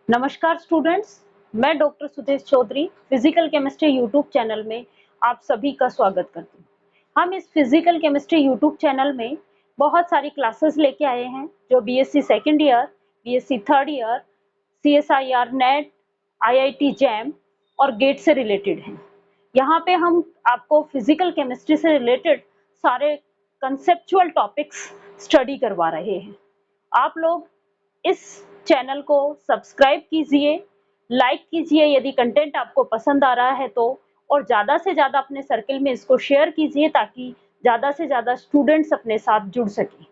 नमस्कार स्टूडेंट्स, मैं doctor Sudesh Chaudhary physical chemistry YouTube channel में आप सभी का स्वागत करती हूँ। हम इस फिजिकल केमिस्ट्री यूट्यूब चैनल में बहुत सारी क्लासेस लेके आए हैं जो BSc second year, BSc third year, CSIR net, IIT jam और गेट से रिलेटेड हैं। यहाँ पे हम आपको फिजिकल केमिस्ट्री से रिलेटेड सारे कंसेप्चुअल टॉपिक्स स्टडी करवा रहे हैं। आप लोग इस चैनल को सब्सक्राइब कीजिए, लाइक कीजिए यदि कंटेंट आपको पसंद आ रहा है तो, और ज़्यादा से ज़्यादा अपने सर्कल में इसको शेयर कीजिए ताकि ज़्यादा से ज़्यादा स्टूडेंट्स अपने साथ जुड़ सकें।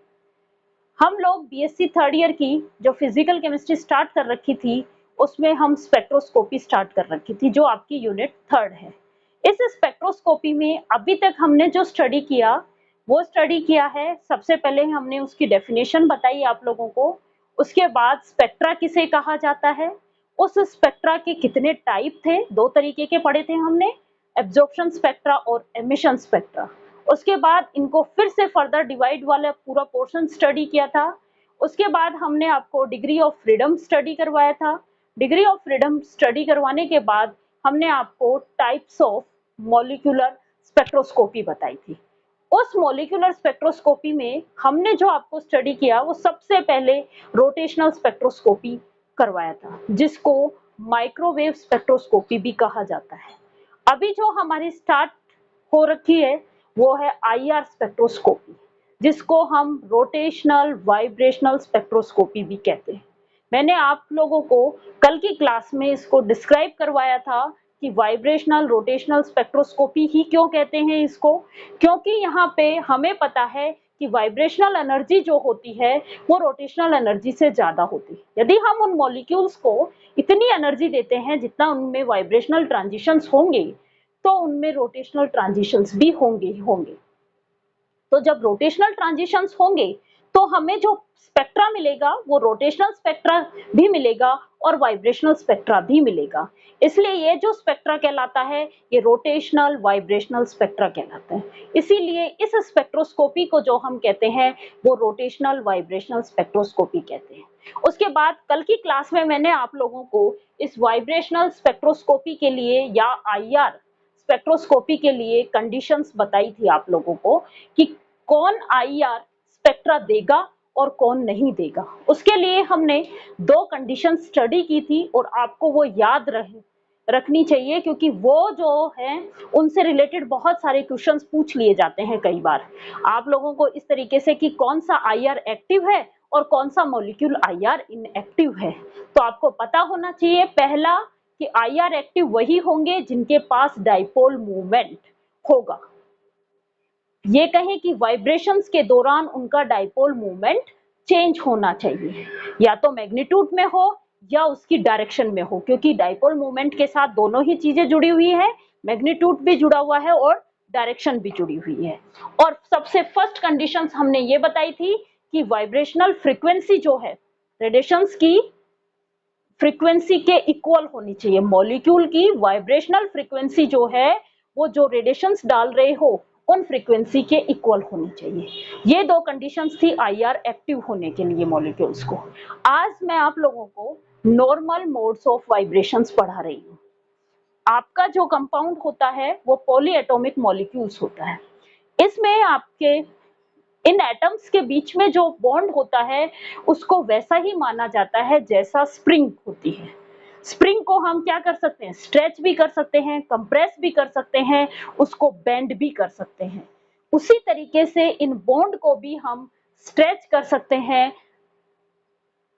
हम लोग बीएससी थर्ड ईयर की जो फिजिकल केमिस्ट्री स्टार्ट कर रखी थी उसमें हम स्पेक्ट्रोस्कोपी स्टार्ट कर रखी थी जो आपकी यूनिट थर्ड है। इस स्पेक्ट्रोस्कोपी में अभी तक हमने जो स्टडी किया वो स्टडी किया है। सबसे पहले हमने उसकी डेफिनेशन बताई आप लोगों को, उसके बाद स्पेक्ट्रा किसे कहा जाता है, उस स्पेक्ट्रा के कितने टाइप थे, दो तरीके के पढ़े थे हमने, एब्जॉर्प्शन स्पेक्ट्रा और एमिशन स्पेक्ट्रा। उसके बाद इनको फिर से फर्दर डिवाइड वाला पूरा पोर्शन स्टडी किया था। उसके बाद हमने आपको डिग्री ऑफ फ्रीडम स्टडी करवाया था। डिग्री ऑफ फ्रीडम स्टडी करवाने के बाद हमने आपको टाइप्स ऑफ मॉलिक्यूलर स्पेक्ट्रोस्कोपी बताई थी। उस मॉलिक्यूलर स्पेक्ट्रोस्कोपी में हमने जो आपको स्टडी किया वो सबसे पहले रोटेशनल स्पेक्ट्रोस्कोपी करवाया था, जिसको माइक्रोवेव स्पेक्ट्रोस्कोपी भी कहा जाता है। अभी जो हमारी स्टार्ट हो रखी है वो है आईआर स्पेक्ट्रोस्कोपी, जिसको हम रोटेशनल वाइब्रेशनल स्पेक्ट्रोस्कोपी भी कहते हैं। मैंने आप लोगों को कल की क्लास में इसको डिस्क्राइब करवाया था कि वाइब्रेशनल रोटेशनल स्पेक्ट्रोस्कोपी ही क्यों कहते हैं इसको, क्योंकि यहाँ पे हमें पता है कि वाइब्रेशनल एनर्जी जो होती है वो रोटेशनल एनर्जी से ज्यादा होती है। यदि हम उन मॉलिक्यूल्स को इतनी एनर्जी देते हैं जितना उनमें वाइब्रेशनल ट्रांजिशंस होंगे तो उनमें रोटेशनल ट्रांजिशंस भी होंगे। तो जब रोटेशनल ट्रांजिशंस होंगे तो हमें जो स्पेक्ट्रा मिलेगा वो रोटेशनल स्पेक्ट्रा भी मिलेगा और वाइब्रेशनल स्पेक्ट्रा भी मिलेगा। इसलिए ये जो स्पेक्ट्रा कहलाता है ये रोटेशनल वाइब्रेशनल स्पेक्ट्रा कहलाता है। इसीलिए इस स्पेक्ट्रोस्कोपी को जो हम कहते हैं वो रोटेशनल वाइब्रेशनल स्पेक्ट्रोस्कोपी कहते हैं। उसके बाद कल की क्लास में मैंने आप लोगों को इस वाइब्रेशनल स्पेक्ट्रोस्कोपी के लिए या आईआर स्पेक्ट्रोस्कोपी के लिए कंडीशंस बताई थी आप लोगों को कि कौन आईआर स्पेक्ट्रा देगा और कौन नहीं देगा। उसके लिए हमने दो कंडीशन स्टडी की थी और आपको वो याद रखनी चाहिए, क्योंकि वो जो है उनसे रिलेटेड बहुत सारे क्वेश्चंस पूछ लिए जाते हैं कई बार आप लोगों को इस तरीके से कि कौन सा आईआर एक्टिव है और कौन सा मॉलिक्यूल आईआर इनएक्टिव है। तो आपको पता होना चाहिए पहला कि आईआर एक्टिव वही होंगे जिनके पास डाइपोल मूवमेंट होगा। ये कहें कि वाइब्रेशंस के दौरान उनका डाइपोल मूवमेंट चेंज होना चाहिए, या तो मैग्नीट्यूड में हो या उसकी डायरेक्शन में हो, क्योंकि डाइपोल मूवमेंट के साथ दोनों ही चीजें जुड़ी हुई है, मैग्नीट्यूड भी जुड़ा हुआ है और डायरेक्शन भी जुड़ी हुई है। और सबसे फर्स्ट कंडीशंस हमने ये बताई थी कि वाइब्रेशनल फ्रीक्वेंसी जो है रेडिएशंस की फ्रीक्वेंसी के इक्वल होनी चाहिए। मॉलिक्यूल की वाइब्रेशनल फ्रीक्वेंसी जो है वो जो रेडिएशंस डाल रहे हो उन फ्रीक्वेंसी के इक्वल होनी चाहिए। ये दो कंडीशंस थी आईआर एक्टिव होने के लिए मॉलिक्यूल्स को। आज मैं आप लोगों को नॉर्मल मोड्स ऑफ वाइब्रेशंस पढ़ा रही हूँ। आपका जो कंपाउंड होता है वो पॉलीएटॉमिक मॉलिक्यूल्स होता है। इसमें आपके इन एटम्स के बीच में जो बॉन्ड होता है उसको वैसा ही माना जाता है जैसा स्प्रिंग होती है। स्प्रिंग को हम क्या कर सकते हैं, स्ट्रेच भी कर सकते हैं, कंप्रेस भी कर सकते हैं, उसको बेंड भी कर सकते हैं। उसी तरीके से इन बॉन्ड को भी हम स्ट्रेच कर सकते हैं,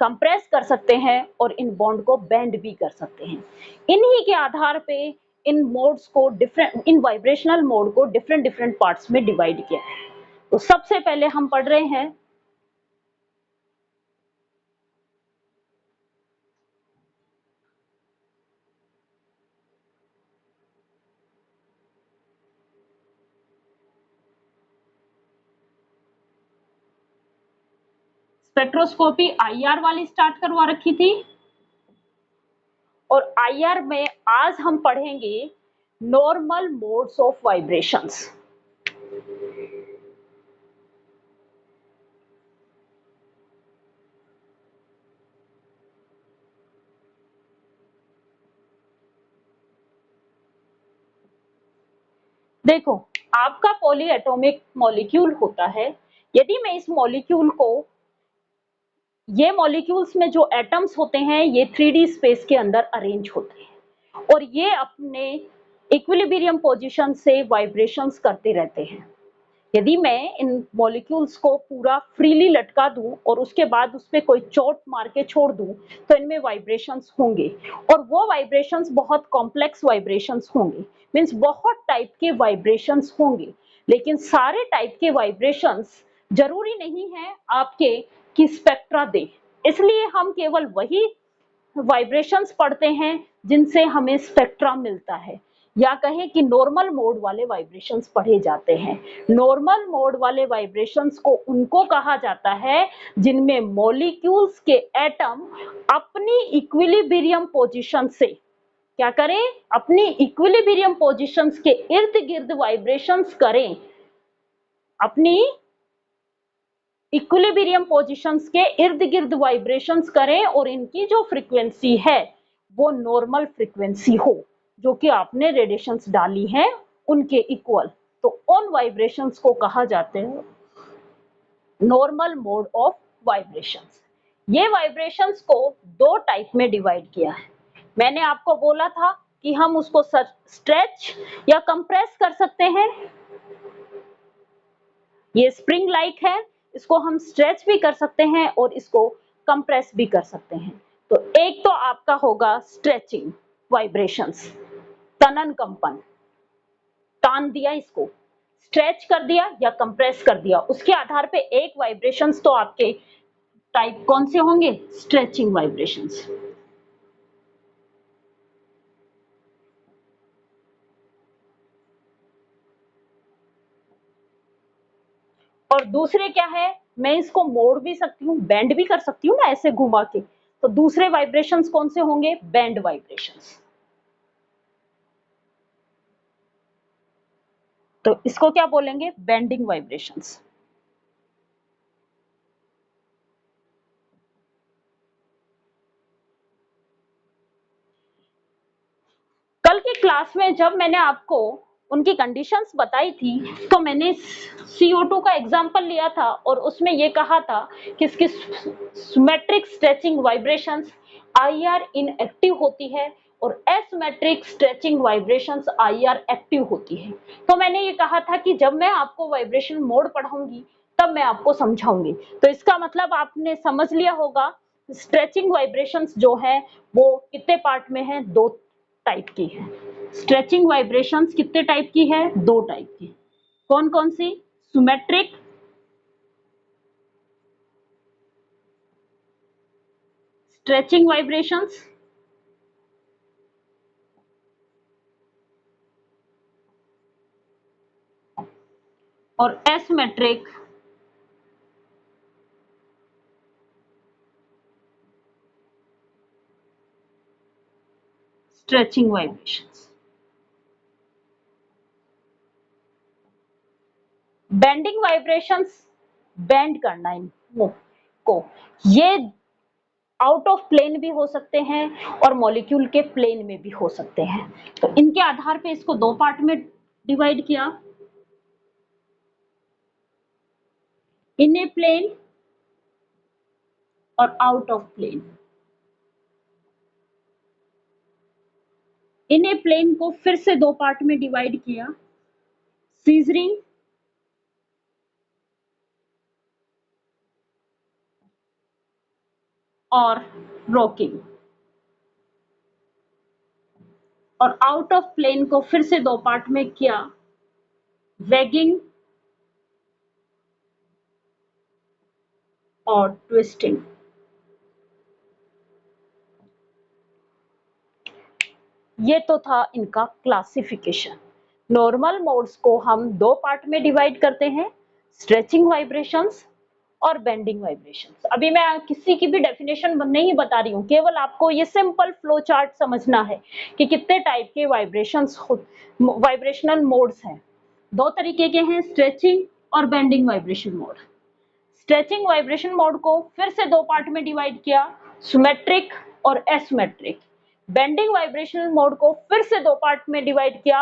कंप्रेस कर सकते हैं और इन बॉन्ड को बेंड भी कर सकते हैं। इन्हीं के आधार पे इन मोड्स को इन वाइब्रेशनल मोड को डिफरेंट पार्ट्स में डिवाइड किया है। तो सबसे पहले हम पढ़ रहे हैं स्पेक्ट्रोस्कोपी आईआर वाली स्टार्ट करवा रखी थी, और आईआर में आज हम पढ़ेंगे नॉर्मल मोड्स ऑफ वाइब्रेशंस। देखो, आपका पॉलीएटॉमिक मॉलिक्यूल होता है। यदि मैं इस मॉलिक्यूल को, ये मॉलिक्यूल्स में जो एटम्स होते हैं ये 3D स्पेस के अंदर अरेंज होते हैं और ये अपने इक्विलिब्रियम पोजीशन से वाइब्रेशंस करते रहते हैं। यदि मैं इन मॉलिक्यूल्स को पूरा फ्रीली लटका दूं और उसके बाद उस पे कोई चोट मार के छोड़ दूं तो इनमें वाइब्रेशंस होंगे और वो वाइब्रेशंस बहुत कॉम्प्लेक्स वाइब्रेशंस होंगे, मींस बहुत टाइप के वाइब्रेशंस होंगे। लेकिन सारे टाइप के वाइब्रेशंस जरूरी नहीं है आपके कि स्पेक्ट्रा दे, इसलिए हम केवल वही वाइब्रेशंस पढ़ते हैं जिनसे हमें स्पेक्ट्रा मिलता है, या कहें कि नॉर्मल मोड वाले वाइब्रेशंस पढ़े जाते हैं। नॉर्मल मोड वाले वाइब्रेशंस को उनको कहा जाता है जिनमें मॉलिक्यूल्स के एटम अपनी इक्विलिब्रियम पोजीशन से क्या करें, अपनी इक्विलिब्रियम पोजीशंस के इर्द गिर्द वाइब्रेशंस करें, अपनी इक्विलिब्रियम पोजीशंस के इर्द गिर्द वाइब्रेशंस करें और इनकी जो फ्रीक्वेंसी है वो नॉर्मल फ्रीक्वेंसी हो, जो कि आपने रेडिएशंस डाली हैं उनके इक्वल। तो उन वाइब्रेशंस को कहा जाते हैं नॉर्मल मोड ऑफ वाइब्रेशंस। ये वाइब्रेशंस को दो टाइप में डिवाइड किया है। मैंने आपको बोला था कि हम उसको स्ट्रेच या कंप्रेस कर सकते हैं। ये स्प्रिंग लाइक है, इसको हम स्ट्रेच भी कर सकते हैं और इसको कंप्रेस भी कर सकते हैं। तो एक तो आपका होगा स्ट्रेचिंग वाइब्रेशंस, तनन कंपन, तान दिया, इसको स्ट्रेच कर दिया या कंप्रेस कर दिया, उसके आधार पे एक वाइब्रेशंस तो आपके टाइप कौन से होंगे, स्ट्रेचिंग वाइब्रेशंस। और दूसरे क्या है, मैं इसको मोड़ भी सकती हूँ, बेंड भी कर सकती हूँ ना ऐसे घुमा के। तो दूसरे वाइब्रेशंस कौन से होंगे, बेंड वाइब्रेशंस। तो इसको क्या बोलेंगे, बेंडिंग वाइब्रेशंस। कल की क्लास में जब मैंने आपको उनकी कंडीशंस बताई थी तो मैंने CO2 का एग्जांपल लिया था और उसमें ये कहा था कि इसकी symmetric stretching vibrations IR inactive होती है और asymmetric stretching vibrations IR active होती है। तो मैंने ये कहा था कि जब मैं आपको वाइब्रेशन मोड पढ़ाऊंगी तब मैं आपको समझाऊंगी। तो इसका मतलब आपने समझ लिया होगा स्ट्रेचिंग वाइब्रेशंस जो है वो कितने पार्ट में है, दो टाइप की है। स्ट्रेचिंग वाइब्रेशंस कितने टाइप की है, दो टाइप की। कौन कौन सी, सिमेट्रिक स्ट्रेचिंग वाइब्रेशंस और asymmetric stretching vibrations. Bending vibrations, bend करना इनको को, ये आउट ऑफ प्लेन भी हो सकते हैं और मॉलिक्यूल के प्लेन में भी हो सकते हैं। तो इनके आधार पे इसको दो पार्ट में डिवाइड किया, इन ए प्लेन और out of plane. In a plane को फिर से दो पार्ट में डिवाइड किया, सीजरिंग और रॉकिंग। और आउट ऑफ प्लेन को फिर से दो पार्ट में किया, वैगिंग और ट्विस्टिंग। ये तो था इनका क्लासिफिकेशन। नॉर्मल मोड्स को हम दो पार्ट में डिवाइड करते हैं, स्ट्रेचिंग वाइब्रेशंस और बेंडिंग वाइब्रेशंस। अभी मैं किसी की भी डेफिनेशन नहीं बता रही हूँ, केवल आपको ये सिंपल फ्लो चार्ट समझना है कि कितने टाइप के वाइब्रेशनल मोड्स हैं। दो तरीके के हैं, स्ट्रेचिंग और bending vibration mode. Stretching vibration mode को फिर से दो पार्ट में डिवाइड किया, सिमेट्रिक और एसिमेट्रिक। बेंडिंग वाइब्रेशन मोड को फिर से दो पार्ट में डिवाइड किया,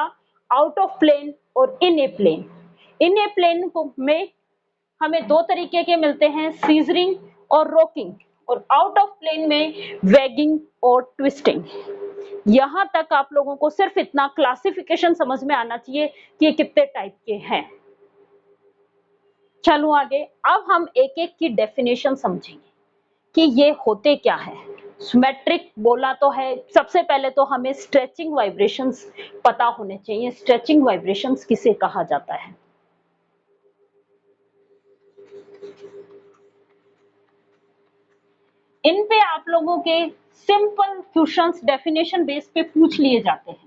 आउट ऑफ प्लेन और इन a plane. In a plane में हमें दो तरीके के मिलते हैं, सीजरिंग और रॉकिंग, और आउट ऑफ प्लेन में वैगिंग और ट्विस्टिंग। यहां तक आप लोगों को सिर्फ इतना क्लासिफिकेशन समझ में आना चाहिए कि ये कितने टाइप के हैं। चलो आगे, अब हम एक एक की डेफिनेशन समझेंगे कि ये होते क्या है। सिमेट्रिक बोला तो है, सबसे पहले तो हमें स्ट्रेचिंग वाइब्रेशंस पता होने चाहिए। स्ट्रेचिंग वाइब्रेशंस किसे कहा जाता है? इन पे आप लोगों के सिंपल क्वेश्चंस डेफिनेशन बेस पे पूछ लिए जाते हैं।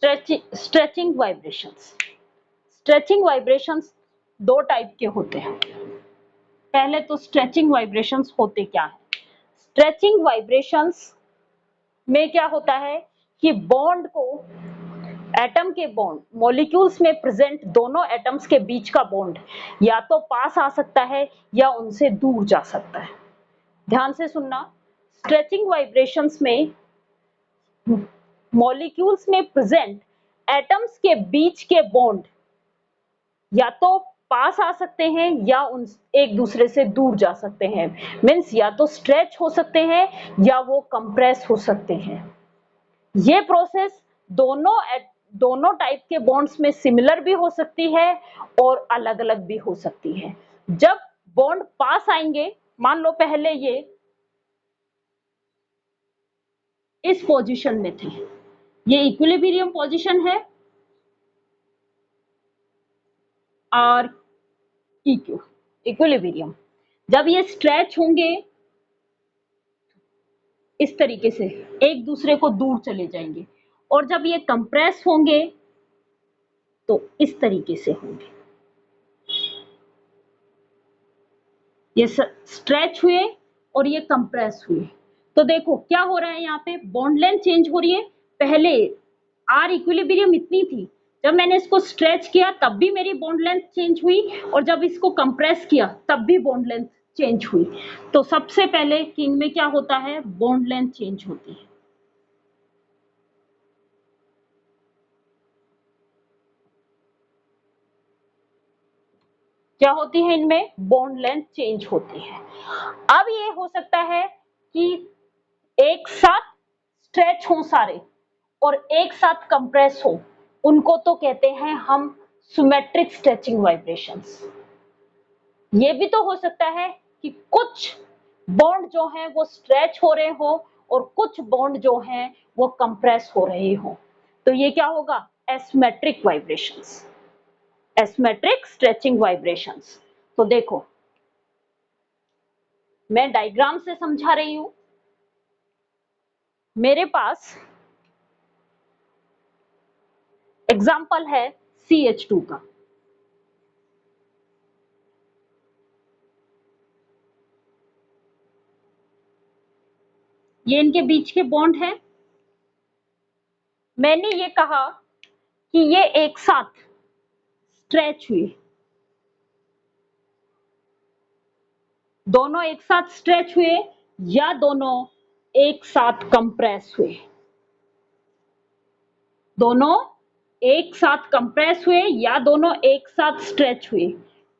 स्ट्रेचिंग वाइब्रेशंस, स्ट्रेचिंग वाइब्रेशंस दो टाइप के होते हैं। पहले तो स्ट्रेचिंग वाइब्रेशंस होते क्या है? स्ट्रेचिंग वाइब्रेशंस में क्या होता है कि बॉन्ड को, एटम के बॉन्ड, मॉलिक्यूल्स में प्रेजेंट दोनों एटम्स के बीच का बॉन्ड या तो पास आ सकता है या उनसे दूर जा सकता है। ध्यान से सुनना, स्ट्रेचिंग वाइब्रेशंस में मॉलिक्यूल्स में प्रेजेंट एटम्स के बीच के बॉन्ड या तो पास आ सकते हैं या उन एक दूसरे से दूर जा सकते हैं। मीन्स या तो स्ट्रेच हो सकते हैं या वो कंप्रेस हो सकते हैं। ये प्रोसेस दोनों टाइप के बॉन्ड्स में सिमिलर भी हो सकती है और अलग अलग भी हो सकती है। जब बॉन्ड पास आएंगे, मान लो पहले ये इस पोजीशन में थे, ये इक्विलिब्रियम पोजीशन है और इक्यू, इक्विलिब्रियम। जब ये स्ट्रेच होंगे इस तरीके से, एक दूसरे को दूर चले जाएंगे, और जब ये कंप्रेस होंगे तो इस तरीके से होंगे। ये स्ट्रेच हुए और ये कंप्रेस हुए, तो देखो क्या हो रहा है, यहाँ पे बॉन्ड लेंथ चेंज हो रही है। पहले आर इक्विलिब्रियम इतनी थी, जब मैंने इसको स्ट्रेच किया तब भी मेरी बॉन्ड लेंथ चेंज हुई, और जब इसको कंप्रेस किया तब भी बॉन्ड लेंथ चेंज हुई। तो सबसे पहले कि इनमें क्या होता है, बॉन्ड लेंथ चेंज होती है। क्या होती है, इनमें बॉन्ड लेंथ चेंज होती है। अब ये हो सकता है कि एक साथ स्ट्रेच हो सारे और एक साथ कंप्रेस हो, उनको तो कहते हैं हम सिमेट्रिक स्ट्रेचिंग वाइब्रेशंस। ये भी तो हो सकता है कि कुछ बॉन्ड जो है वो स्ट्रेच हो रहे हो और कुछ बॉन्ड जो हैं वो कंप्रेस हो रहे हो, तो ये क्या होगा, asymmetric vibrations, asymmetric stretching vibrations. तो देखो मैं डायग्राम से समझा रही हूं। मेरे पास एग्जाम्पल है CH2 का। ये इनके बीच के बॉन्ड है। मैंने ये कहा कि ये एक साथ स्ट्रेच हुए, दोनों एक साथ स्ट्रेच हुए या दोनों एक साथ कंप्रेस हुए, दोनों एक साथ कंप्रेस हुए या दोनों एक साथ स्ट्रेच हुए,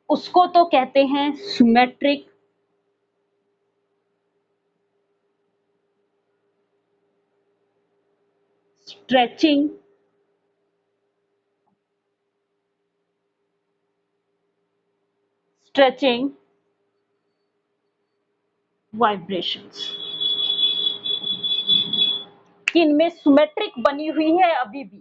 उसको तो कहते हैं सिमेट्रिक स्ट्रेचिंग स्ट्रेचिंग वाइब्रेशंस। कि इनमें सिमेट्रिक बनी हुई है अभी भी,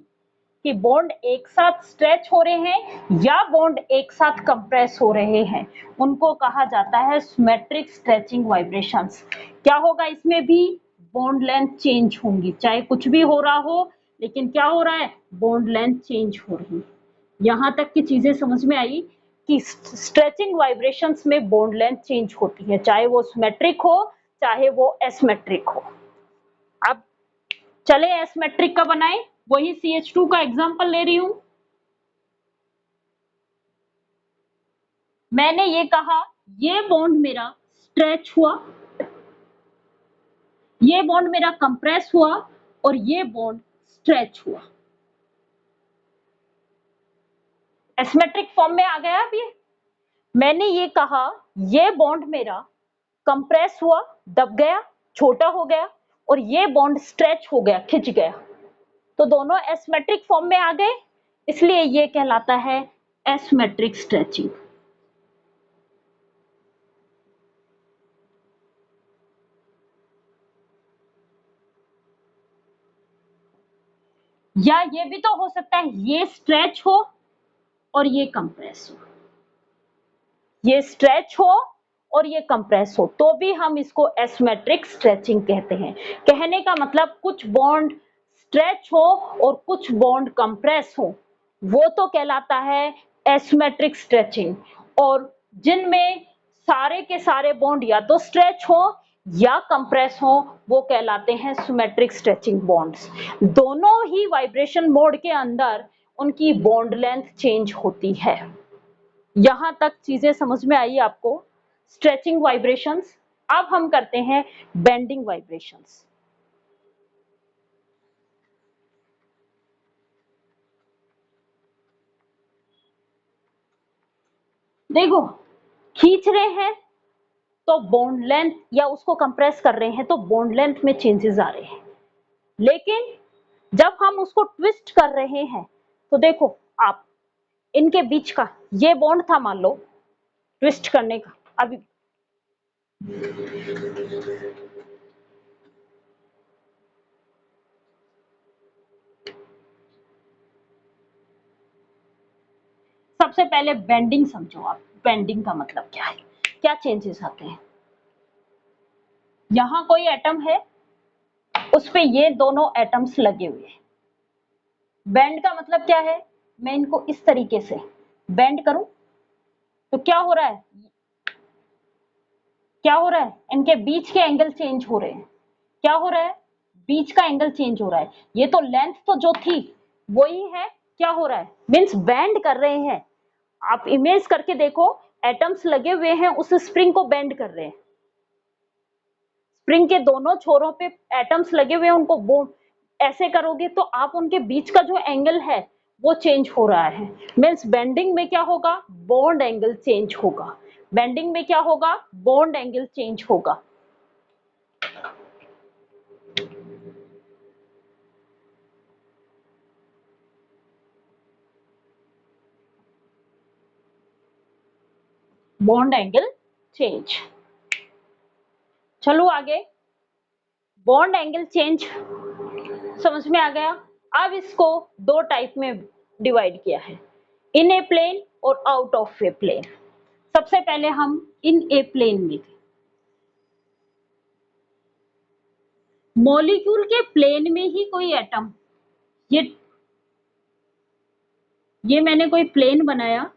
कि बॉन्ड एक साथ स्ट्रेच हो रहे हैं या बॉन्ड एक साथ कंप्रेस हो रहे हैं, उनको कहा जाता है सिमेट्रिक स्ट्रेचिंग वाइब्रेशंस। क्या होगा इसमें भी, बॉन्ड लेंथ चेंज होंगी, चाहे कुछ भी हो रहा हो, लेकिन क्या हो रहा है, बॉन्ड लेंथ चेंज हो रही है। यहां तक की चीजें समझ में आई। कि स्ट्रेचिंग वाइब्रेशंस में बॉन्ड लेंथ चेंज होती है, चाहे वो सिमेट्रिक हो चाहे वो एसिमेट्रिक हो। अब चले एसिमेट्रिक का बनाए, वही CH2 का एग्जांपल ले रही हूं। मैंने ये कहा ये बॉन्ड मेरा स्ट्रेच हुआ, ये बॉन्ड मेरा कंप्रेस हुआ और ये बॉन्ड स्ट्रेच हुआ। एसिमेट्रिक फॉर्म में आ गया। अब ये मैंने ये कहा ये बॉन्ड मेरा कंप्रेस हुआ, दब गया, छोटा हो गया, और ये बॉन्ड स्ट्रेच हो गया, खिंच गया, तो दोनों एसिमेट्रिक फॉर्म में आ गए, इसलिए ये कहलाता है एसिमेट्रिक स्ट्रेचिंग। या ये भी तो हो सकता है ये स्ट्रेच हो और ये कंप्रेस हो, ये स्ट्रेच हो और ये कंप्रेस हो, तो भी हम इसको एसिमेट्रिक स्ट्रेचिंग कहते हैं। कहने का मतलब कुछ बॉन्ड स्ट्रेच हो और कुछ बॉन्ड कंप्रेस हो, वो तो कहलाता है एसिमेट्रिक स्ट्रेचिंग, और जिनमें सारे के सारे बॉन्ड या तो स्ट्रेच हो या कंप्रेस हो, वो कहलाते हैं सिमेट्रिक स्ट्रेचिंग बॉन्ड्स। दोनों ही वाइब्रेशन मोड के अंदर उनकी बॉन्ड लेंथ चेंज होती है। यहां तक चीजें समझ में आई आपको? Stretching vibrations. अब हम करते हैं बेंडिंग वाइब्रेशंस। देखो, खींच रहे हैं तो बॉन्ड लेंथ, या उसको कंप्रेस कर रहे हैं तो बॉन्ड लेंथ में चेंजेस आ रहे हैं, लेकिन जब हम उसको ट्विस्ट कर रहे हैं तो देखो आप, इनके बीच का ये बॉन्ड था मान लो ट्विस्ट करने का, अभी सबसे पहले बेंडिंग समझो आप। बेंडिंग का मतलब क्या है, क्या चेंजेस आते हैं? यहां कोई एटम है, उस पे ये दोनों एटम्स लगे हुए हैं। बेंड का मतलब क्या है? मैं इनको इस तरीके से बेंड करूं तो क्या हो रहा है, क्या हो रहा है, इनके बीच के एंगल चेंज हो रहे हैं। क्या हो रहा है? बीच का एंगल चेंज हो रहा है। ये तो लेंथ तो जो थी वही है, क्या हो रहा है, मींस बेंड कर रहे हैं। आप इमेज करके देखो, एटम्स लगे हुए हैं, उस स्प्रिंग को बेंड कर रहे हैं। स्प्रिंग के दोनों छोरों पे एटम्स लगे हुए हैं, उनको ऐसे करोगे तो आप उनके बीच का जो एंगल है वो चेंज हो रहा है। मींस बेंडिंग में क्या होगा, बॉन्ड एंगल चेंज होगा। बेंडिंग में क्या होगा, बॉन्ड एंगल चेंज होगा। Bond angle change. चलो आगे, बॉन्ड एंगल चेंज समझ में आ गया। अब इसको दो टाइप में डिवाइड किया है, इन ए प्लेन और आउट ऑफ ए प्लेन। सबसे पहले हम इन ए प्लेन में थे। मॉलिक्यूल के प्लेन में ही कोई एटम, ये मैंने कोई प्लेन बनाया,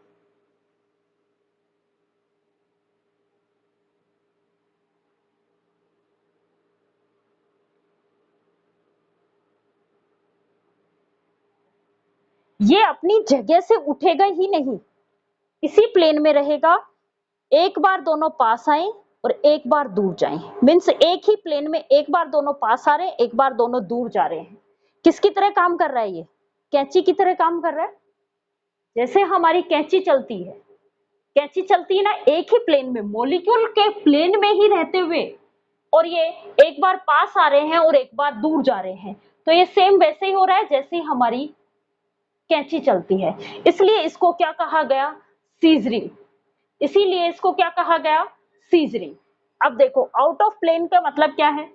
ये अपनी जगह से उठेगा ही नहीं, इसी प्लेन में रहेगा। एक बार दोनों पास आए और एक बार दूर जाएं, मीन्स एक ही प्लेन में एक बार दोनों पास आ रहे हैं, एक बार दोनों दूर जा रहे हैं। किसकी तरह काम कर रहा है ये? कैंची की तरह काम कर रहा है। जैसे हमारी कैंची चलती है, कैंची चलती है ना एक ही प्लेन में, मॉलिक्यूल के प्लेन में ही रहते हुए, और ये एक बार पास आ रहे हैं और एक बार दूर जा रहे हैं, तो ये सेम वैसे ही हो रहा है जैसे हमारी कैंची चलती है। इसलिए इसको क्या कहा गया, सीजरिंग। इसीलिए इसको क्या कहा गया, सीजरिंग। अब देखो आउट ऑफ प्लेन का मतलब क्या है,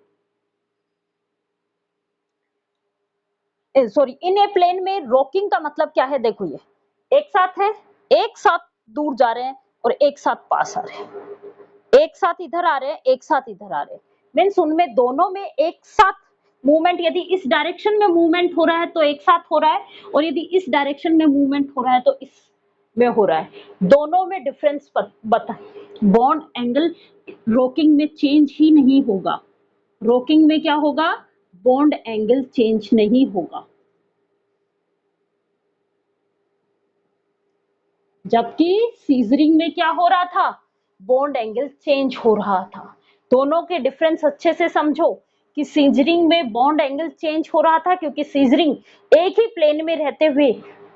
सॉरी, इन ए प्लेन में रॉकिंग का मतलब क्या है? देखो ये एक साथ है, एक साथ दूर जा रहे हैं और एक साथ पास आ रहे हैं, एक साथ इधर आ रहे हैं, एक साथ इधर आ रहे हैं, मीन्स उनमें दोनों में एक साथ मूवमेंट, यदि इस डायरेक्शन में मूवमेंट हो रहा है तो एक साथ हो रहा है, और यदि इस डायरेक्शन में मूवमेंट हो रहा है तो इस में हो रहा है, दोनों में डिफरेंस बता। बॉन्ड एंगल रॉकिंग में चेंज ही नहीं होगा, रॉकिंग में क्या होगा, बॉन्ड एंगल चेंज नहीं होगा, जबकि सीजरिंग में क्या हो रहा था, बॉन्ड एंगल चेंज हो रहा था। दोनों के डिफरेंस अच्छे से समझो कि सीजरिंग में बॉन्ड एंगल चेंज हो रहा था क्योंकि सीजरिंग एक ही प्लेन में रहते हुए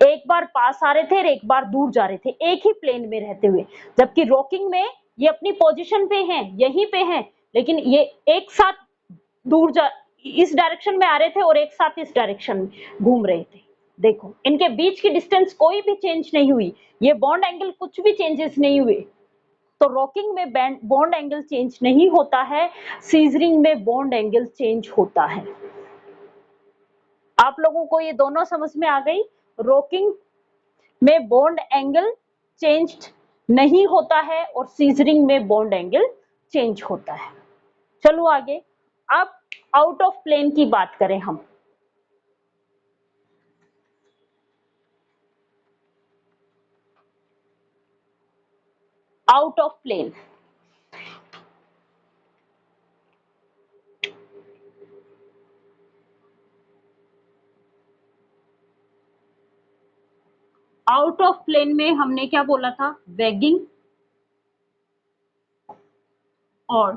एक बार पास आ रहे थे और एक बार दूर जा रहे थे, एक ही प्लेन में रहते हुए, जबकि रॉकिंग में ये अपनी पोजीशन पे हैं, यहीं पे हैं, लेकिन ये एक साथ दूर जा, इस डायरेक्शन में आ रहे थे और एक साथ इस डायरेक्शन में घूम रहे थे। देखो इनके बीच की डिस्टेंस कोई भी चेंज नहीं हुई, ये बॉन्ड एंगल कुछ भी चेंजेस नहीं हुए। तो रॉकिंग में बॉन्ड एंगल चेंज नहीं होता है, सीजरिंग में बॉन्ड एंगल चेंज होता है। आप लोगों को ये दोनों समझ में आ गई, रॉकिंग में बॉन्ड एंगल चेंज नहीं होता है और सीजरिंग में बॉन्ड एंगल चेंज होता है। चलो आगे, अब आउट ऑफ प्लेन की बात करें हम। Out of plane, out of plane में हमने क्या बोला था, वैगिंग और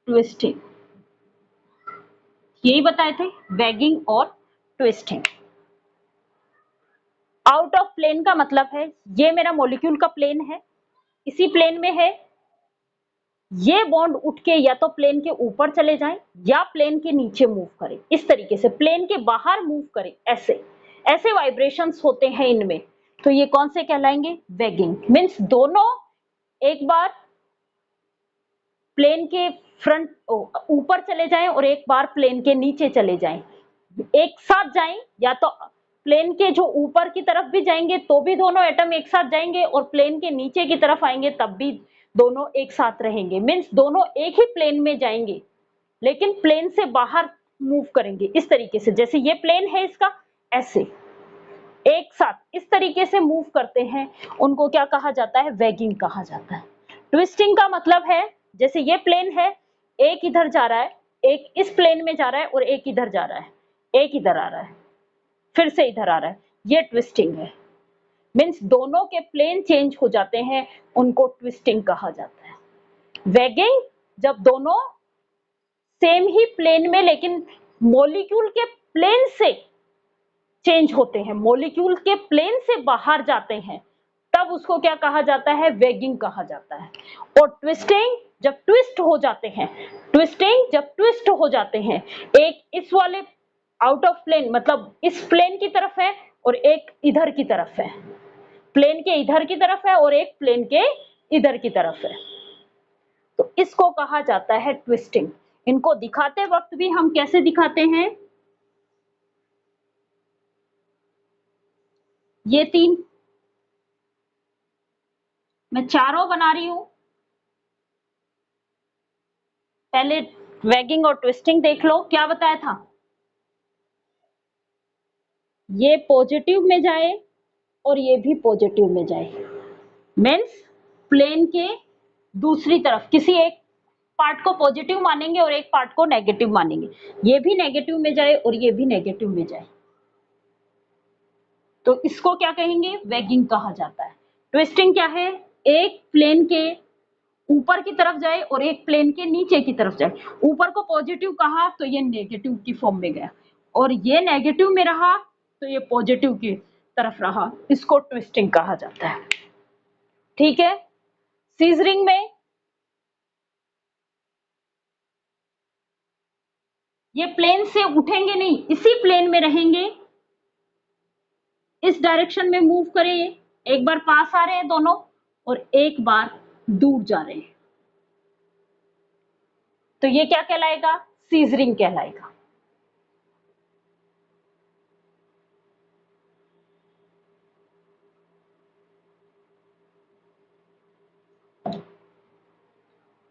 ट्विस्टिंग, यही बताए थे, वैगिंग और ट्विस्टिंग। आउट ऑफ प्लेन का मतलब है ये मेरा मॉलिक्यूल का प्लेन है, इसी प्लेन में है, ये बॉन्ड उठ के या तो प्लेन के ऊपर चले जाएं या प्लेन के नीचे मूव करें, इस तरीके से प्लेन के बाहर मूव करें, ऐसे ऐसे वाइब्रेशंस होते हैं इनमें, तो ये कौन से कहलाएंगे, वैगिंग। मींस दोनों एक बार प्लेन के फ्रंट ऊपर चले जाएं और एक बार प्लेन के नीचे चले जाएं, एक साथ जाएं, या तो प्लेन के जो ऊपर की तरफ भी जाएंगे तो भी दोनों एटम एक साथ जाएंगे और प्लेन के नीचे की तरफ आएंगे तब भी दोनों एक साथ रहेंगे। मींस दोनों एक ही प्लेन में जाएंगे लेकिन प्लेन से बाहर मूव करेंगे, इस तरीके से, जैसे ये प्लेन है इसका, ऐसे एक साथ इस तरीके से मूव करते हैं, उनको क्या कहा जाता है, वैगिंग कहा जाता है। ट्विस्टिंग का मतलब है जैसे ये प्लेन है, एक इधर जा रहा है, एक इस प्लेन में जा रहा है और एक इधर जा रहा है, एक इधर आ रहा है, फिर से इधर आ रहा है, ये ट्विस्टिंग है। मींस दोनों के प्लेन चेंज हो जाते हैं, उनको ट्विस्टिंग कहा जाता है। वैगिंग जब दोनों सेम ही प्लेन में लेकिन मॉलिक्यूल के प्लेन से चेंज होते हैं, मॉलिक्यूल के प्लेन से बाहर जाते हैं, तब उसको क्या कहा जाता है, वैगिंग कहा जाता है। और ट्विस्टिंग जब ट्विस्ट हो जाते हैं, ट्विस्टिंग जब ट्विस्ट हो जाते हैं, एक इस वाले आउट ऑफ प्लेन मतलब इस प्लेन की तरफ है और एक इधर की तरफ है, प्लेन के इधर की तरफ है और एक प्लेन के इधर की तरफ है, तो इसको कहा जाता है ट्विस्टिंग। इनको दिखाते वक्त भी हम कैसे दिखाते हैं, ये तीन मैं चारों बना रही हूं, पहले वैगिंग और ट्विस्टिंग देख लो, क्या बताया था, ये पॉजिटिव में जाए और ये भी पॉजिटिव में जाए, मीन्स प्लेन के दूसरी तरफ किसी एक पार्ट को पॉजिटिव मानेंगे और एक पार्ट को नेगेटिव मानेंगे, ये भी नेगेटिव में जाए और ये भी नेगेटिव में जाए, तो इसको क्या कहेंगे, वैगिंग कहा जाता है। ट्विस्टिंग क्या है, एक प्लेन के ऊपर की तरफ जाए और एक प्लेन के नीचे की तरफ जाए, ऊपर को पॉजिटिव कहा तो ये नेगेटिव की फॉर्म में गया और ये नेगेटिव में रहा तो ये पॉजिटिव की तरफ रहा, इसको ट्विस्टिंग कहा जाता है। ठीक है, सीजरिंग में ये प्लेन से उठेंगे नहीं, इसी प्लेन में रहेंगे, इस डायरेक्शन में मूव करें, एक बार पास आ रहे हैं दोनों और एक बार दूर जा रहे हैं, तो ये क्या कहलाएगा, सीजरिंग कहलाएगा।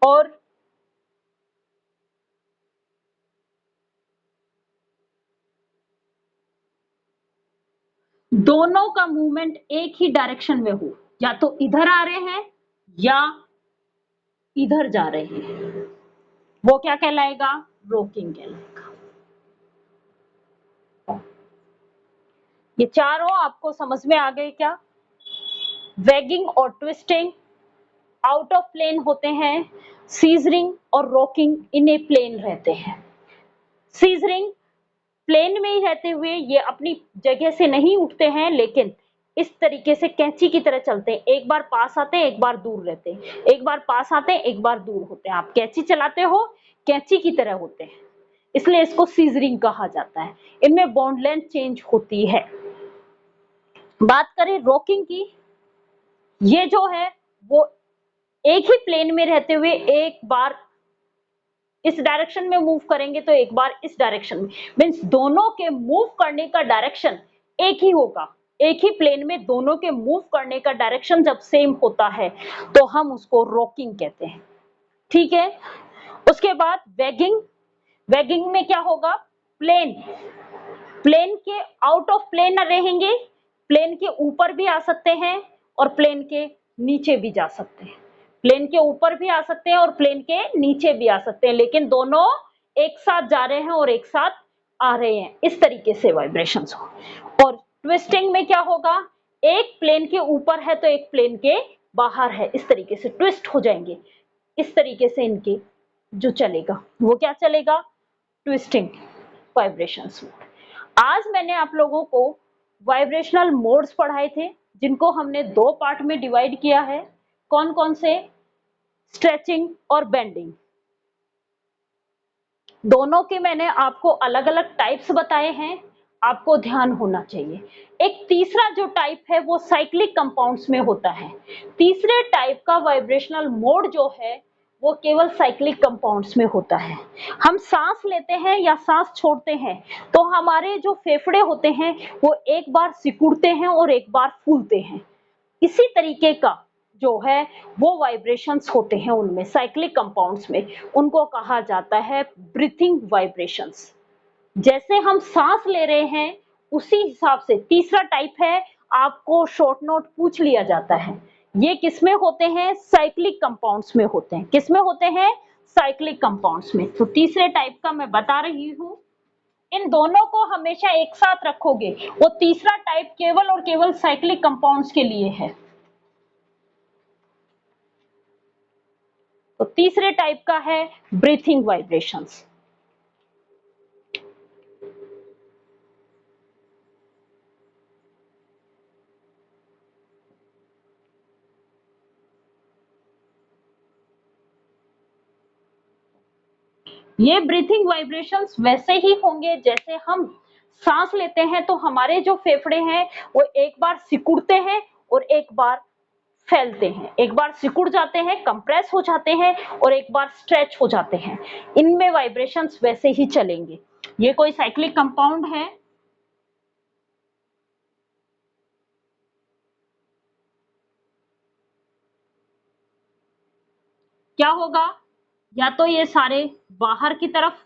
और दोनों का मूवमेंट एक ही डायरेक्शन में हो, या तो इधर आ रहे हैं या इधर जा रहे हैं, वो क्या कहलाएगा? रॉकिंग कहलाएगा। ये चारों आपको समझ में आ गए क्या? वैगिंग और ट्विस्टिंग आउट ऑफ प्लेन होते हैं, सीजरिंग और रॉकिंग इन ए प्लेन रहते हैं। सीजरिंग प्लेन में ही रहते हुए ये अपनी जगह से नहीं उठते हैं, लेकिन इस तरीके से कैंची की तरह चलते हैं, एक बार पास आते हैं, एक बार दूर रहते हैं, एक बार पास आते हैं, एक बार दूर होते हैं। आप कैंची चलाते हो, कैंची की तरह होते हैं, इसलिए इसको सीजरिंग कहा जाता है। इनमें बॉन्ड लेंथ चेंज होती है। बात करें रॉकिंग की, ये जो है वो एक ही प्लेन में रहते हुए एक बार इस डायरेक्शन में मूव करेंगे तो एक बार इस डायरेक्शन में, मीन्स दोनों के मूव करने का डायरेक्शन एक ही होगा। एक ही प्लेन में दोनों के मूव करने का डायरेक्शन जब सेम होता है तो हम उसको रॉकिंग कहते हैं। ठीक है। उसके बाद वैगिंग, वैगिंग में क्या होगा? प्लेन, प्लेन के आउट ऑफ प्लेन रहेंगे, प्लेन के ऊपर भी आ सकते हैं और प्लेन के नीचे भी जा सकते हैं। प्लेन के ऊपर भी आ सकते हैं और प्लेन के नीचे भी आ सकते हैं, लेकिन दोनों एक साथ जा रहे हैं और एक साथ आ रहे हैं, इस तरीके से वाइब्रेशंस हो। और ट्विस्टिंग में क्या होगा? एक प्लेन के ऊपर है तो एक प्लेन के बाहर है, इस तरीके से ट्विस्ट हो जाएंगे। इस तरीके से इनके जो चलेगा वो क्या चलेगा? Twisting vibrations. आज मैंने आप लोगों को वाइब्रेशनल मोड्स पढ़ाए थे, जिनको हमने दो पार्ट में डिवाइड किया है। कौन कौन से? स्ट्रेचिंग और बेंडिंग। दोनों के मैंने आपको अलग अलग टाइप्स बताए हैं, आपको ध्यान होना चाहिए। एक तीसरा जो टाइप है वो साइक्लिक कंपाउंड्स में होता है। तीसरे टाइप का वाइब्रेशनल मोड जो है वो केवल साइक्लिक कंपाउंड्स में होता है। हम सांस लेते हैं या सांस छोड़ते हैं तो हमारे जो फेफड़े होते हैं वो एक बार सिकुड़ते हैं और एक बार फूलते हैं। इसी तरीके का जो है वो वाइब्रेशंस होते हैं उनमें, साइक्लिक कंपाउंड्स में, उनको कहा जाता है ब्रीथिंग वाइब्रेशंस। जैसे हम सांस ले रहे हैं उसी हिसाब से तीसरा टाइप है, आपको शॉर्ट नोट पूछ लिया जाता है। ये किसमें होते हैं? साइक्लिक कंपाउंड्स में होते हैं। किसमें होते हैं? साइक्लिक कंपाउंड्स में। तो तीसरे टाइप का मैं बता रही हूं, इन दोनों को हमेशा एक साथ रखोगे। वो तीसरा टाइप केवल और केवल साइक्लिक कंपाउंड्स के लिए है। तो तीसरे टाइप का है ब्रीथिंग वाइब्रेशंस। ये ब्रीथिंग वाइब्रेशंस वैसे ही होंगे जैसे हम सांस लेते हैं तो हमारे जो फेफड़े हैं वो एक बार सिकुड़ते हैं और एक बार फैलते हैं, एक बार सिकुड़ जाते हैं, कंप्रेस हो जाते हैं और एक बार स्ट्रेच हो जाते हैं। इनमें वाइब्रेशंस वैसे ही चलेंगे। ये कोई साइक्लिक कंपाउंड है। क्या होगा? या तो ये सारे बाहर की तरफ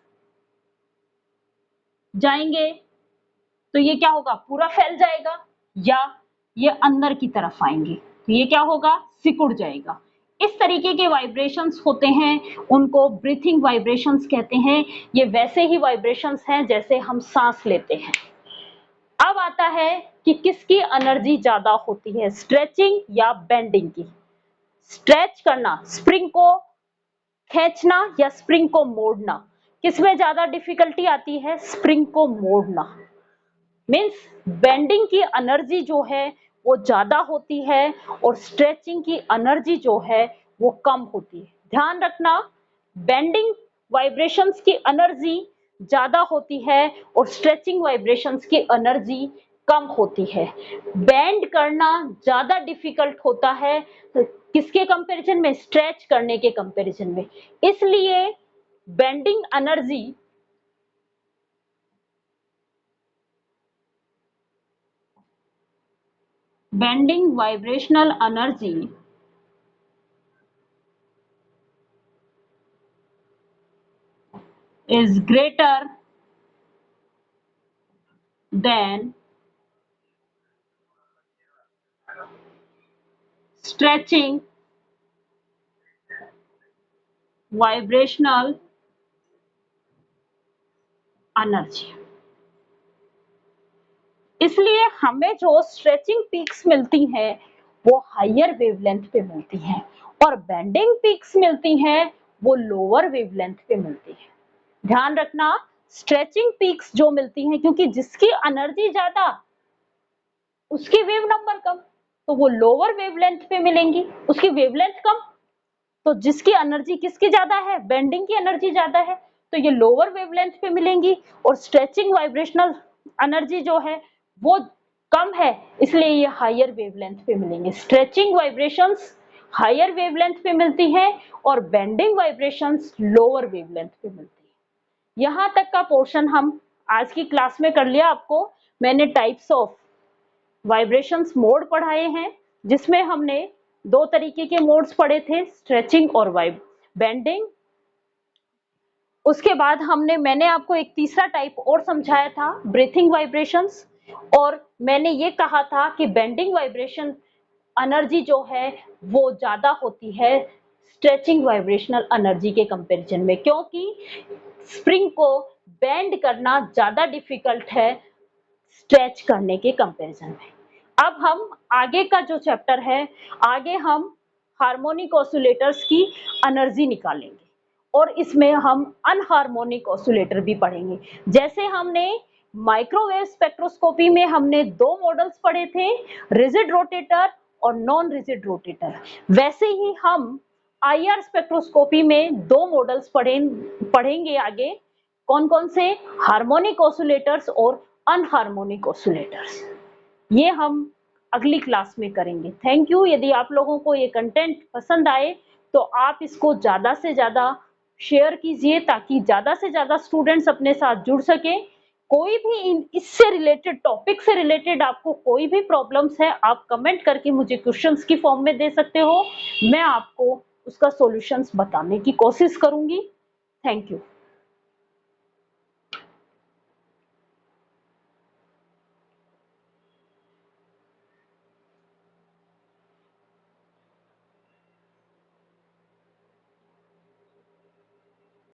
जाएंगे तो ये क्या होगा? पूरा फैल जाएगा, या ये अंदर की तरफ आएंगे तो ये क्या होगा? सिकुड़ जाएगा। इस तरीके के वाइब्रेशंस होते हैं, उनको ब्रीथिंग वाइब्रेशंस कहते हैं। ये वैसे ही वाइब्रेशंस हैं जैसे हम सांस लेते हैं। अब आता है कि किसकी एनर्जी ज्यादा होती है, स्ट्रेचिंग या बेंडिंग की। स्ट्रेच करना, स्प्रिंग को खींचना या स्प्रिंग को मोड़ना, किसमें ज्यादा डिफिकल्टी आती है? स्प्रिंग को मोड़ना। मीन्स बेंडिंग की एनर्जी जो है वो ज्यादा होती है और स्ट्रेचिंग की एनर्जी जो है वो कम होती है। ध्यान रखना, बेंडिंग वाइब्रेशंस की एनर्जी ज्यादा होती है और स्ट्रेचिंग वाइब्रेशंस की एनर्जी कम होती है। बेंड करना ज्यादा डिफिकल्ट होता है किसके कंपैरिजन में? स्ट्रेच करने के कंपैरिजन में। इसलिए bending energy bending vibrational energy is greater than stretching vibrational energy. इसलिए हमें जो स्ट्रेचिंग पीक्स मिलती हैं वो हायर वेवलेंथ पे मिलती हैं और बेंडिंग पीक्स मिलती हैं वो लोअर वेवलेंथ पे मिलती है। ध्यान रखना, स्ट्रेचिंग पीक्स जो मिलती हैं, क्योंकि जिसकी एनर्जी ज्यादा उसकी वेव नंबर कम, तो वो लोअर वेवलेंथ पे मिलेंगी। उसकी वेवलेंथ कम, तो जिसकी एनर्जी किसकी ज्यादा है, बेंडिंग की एनर्जी ज्यादा है, तो ये लोअर वेवलेंथ पे मिलेंगी। और स्ट्रेचिंग वाइब्रेशनल एनर्जी जो है वो कम है, इसलिए ये हायर वेवलेंथ पे मिलेंगे। स्ट्रेचिंग वाइब्रेशंस हायर वेवलेंथ पे मिलती हैं और बेंडिंग वाइब्रेशंस लोअर वेवलेंथ पे मिलती है। यहां तक का पोर्शन हम आज की क्लास में कर लिया। आपको मैंने टाइप्स ऑफ वाइब्रेशंस मोड पढ़ाए हैं, जिसमें हमने दो तरीके के मोड्स पढ़े थे, स्ट्रेचिंग और बेंडिंग। उसके बाद मैंने आपको एक तीसरा टाइप और समझाया था, ब्रीथिंग वाइब्रेशंस, और मैंने ये कहा था कि बेंडिंग वाइब्रेशन एनर्जी जो है वो ज्यादा होती है स्ट्रेचिंग वाइब्रेशनल एनर्जी के कंपैरिजन में, क्योंकि स्प्रिंग को बेंड करना ज्यादा डिफिकल्ट है स्ट्रेच करने के कंपैरिजन में। अब हम आगे का जो चैप्टर है, आगे हम हार्मोनिक ऑसिलेटर्स की एनर्जी निकालेंगे और इसमें हम अनहार्मोनिक ऑसिलेटर भी पढ़ेंगे। जैसे हमने माइक्रोवेव स्पेक्ट्रोस्कोपी में हमने दो मॉडल्स पढ़े थे, रिजिड रोटेटर और नॉन रिजिड रोटेटर, वैसे ही हम आईआर स्पेक्ट्रोस्कोपी में दो मॉडल्स पढ़ेंगे आगे। कौन कौन से? हार्मोनिक ऑसिलेटर्स और अनहार्मोनिक ऑसिलेटर्स। ये हम अगली क्लास में करेंगे। Thank you. यदि आप लोगों को ये कंटेंट पसंद आए तो आप इसको ज्यादा से ज्यादा शेयर कीजिए, ताकि ज्यादा से ज्यादा स्टूडेंट्स अपने साथ जुड़ सके। कोई भी इससे रिलेटेड टॉपिक से रिलेटेड आपको कोई भी प्रॉब्लम्स है, आप कमेंट करके मुझे क्वेश्चंस की फॉर्म में दे सकते हो। मैं आपको उसका सॉल्यूशंस बताने की कोशिश करूंगी। Thank you.